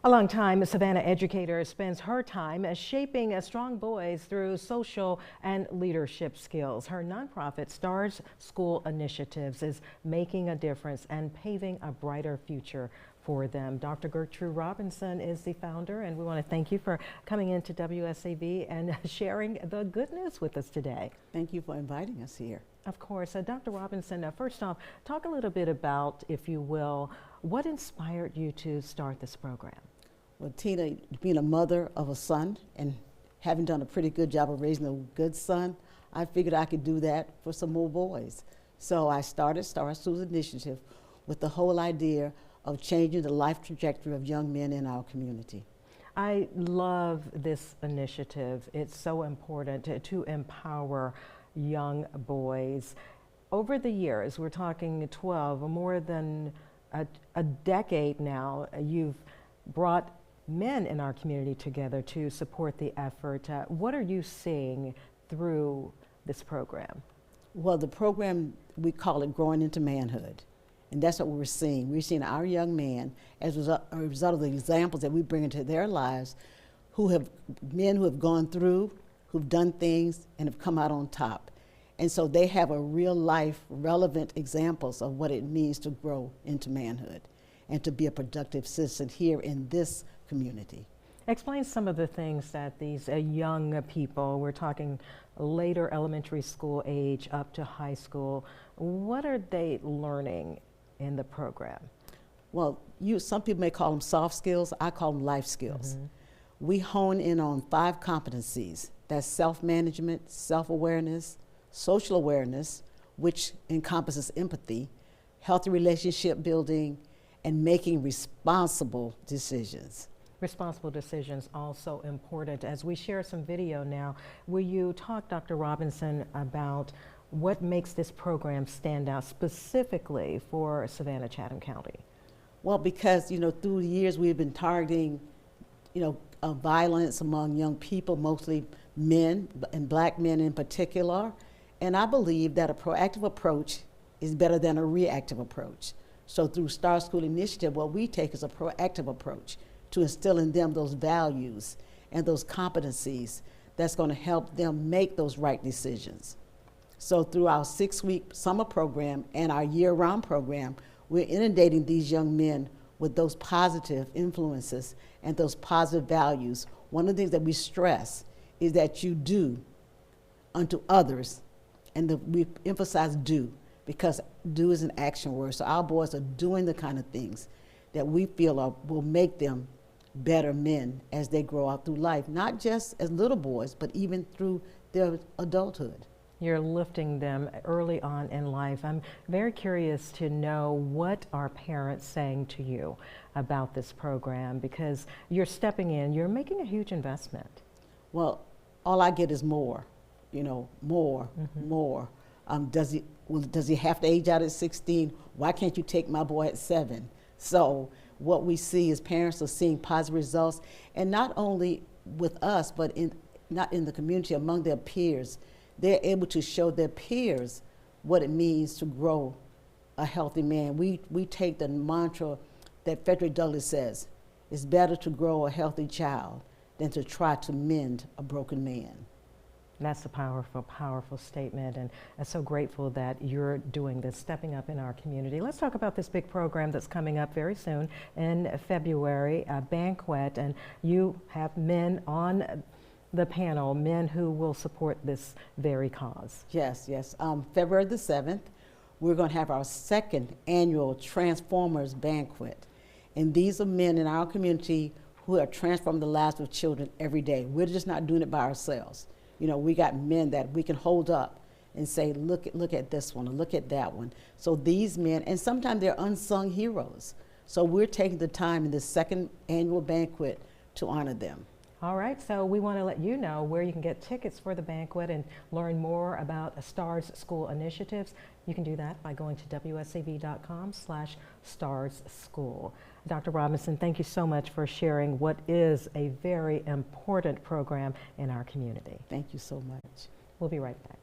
A long-time Savannah educator spends her time shaping strong boys through social and leadership skills. Her nonprofit Stars School Initiatives is making a difference and paving a brighter future for them. Dr. Gertrude Robinson is the founder, and we want to thank you for coming into WSAV and sharing the good news with us today. Thank you for inviting us here. Of course. Dr. Robinson, first off, talk a little bit about, if you will, what inspired you to start this program? Well, Tina, being a mother of a son and having done a pretty good job of raising a good son, I figured I could do that for some more boys. So I started Stars School Initiative with the whole idea of changing the life trajectory of young men in our community. I love this initiative. It's so important to empower young boys. Over the years, we're talking 12, more than a decade now, you've brought men in our community together to support the effort. What are you seeing through this program? Well, the program, we call it Growing into Manhood. And that's what we're seeing. We're seeing our young men, as a result of the examples that we bring into their lives, men who have gone through, who've done things, and have come out on top. And so they have a real life, relevant examples of what it means to grow into manhood and to be a productive citizen here in this community. Explain some of the things that these young people, we're talking later elementary school age up to high school, what are they learning in the program? Well, some people may call them soft skills, I call them life skills. Mm-hmm. We hone in on 5 competencies. That's self-management, self-awareness, social awareness, which encompasses empathy, healthy relationship building, and making responsible decisions. Responsible decisions also important. As we share some video now, will you talk, Dr. Robinson, about what makes this program stand out specifically for Savannah-Chatham County? Well, because, through the years we've been targeting, violence among young people, mostly men, and black men in particular. And I believe that a proactive approach is better than a reactive approach. So through Stars School Initiative, what we take is a proactive approach to instill in them those values and those competencies that's going to help them make those right decisions. So through our 6-week summer program and our year-round program, we're inundating these young men with those positive influences and those positive values. One of the things that we stress is that you do unto others, and we emphasize do, because do is an action word. So our boys are doing the kind of things that we feel will make them better men as they grow out through life, not just as little boys, but even through their adulthood. You're lifting them early on in life. I'm very curious to know, what are parents saying to you about this program? Because you're stepping in, you're making a huge investment. Well, all I get is more, more, mm-hmm. more. Does he have to age out at 16? Why can't you take my boy at 7? So what we see is parents are seeing positive results, and not only with us, but not in the community, among their peers. They're able to show their peers what it means to grow a healthy man. We take the mantra that Frederick Douglass says, it's better to grow a healthy child than to try to mend a broken man. That's a powerful, powerful statement, and I'm so grateful that you're doing this, stepping up in our community. Let's talk about this big program that's coming up very soon in February, a banquet, and you have men on the panel, men who will support this very cause. Yes. February the 7th, we're going to have our 2nd annual Transformers Banquet. And these are men in our community who are transforming the lives of children every day. We're just not doing it by ourselves. We got men that we can hold up and say, look at this one, or look at that one. So these men, and sometimes they're unsung heroes. So we're taking the time in this 2nd annual banquet to honor them. All right, so we want to let you know where you can get tickets for the banquet and learn more about Stars School Initiatives. You can do that by going to wsav.com/starsschool. Dr. Robinson, thank you so much for sharing what is a very important program in our community. Thank you so much. We'll be right back.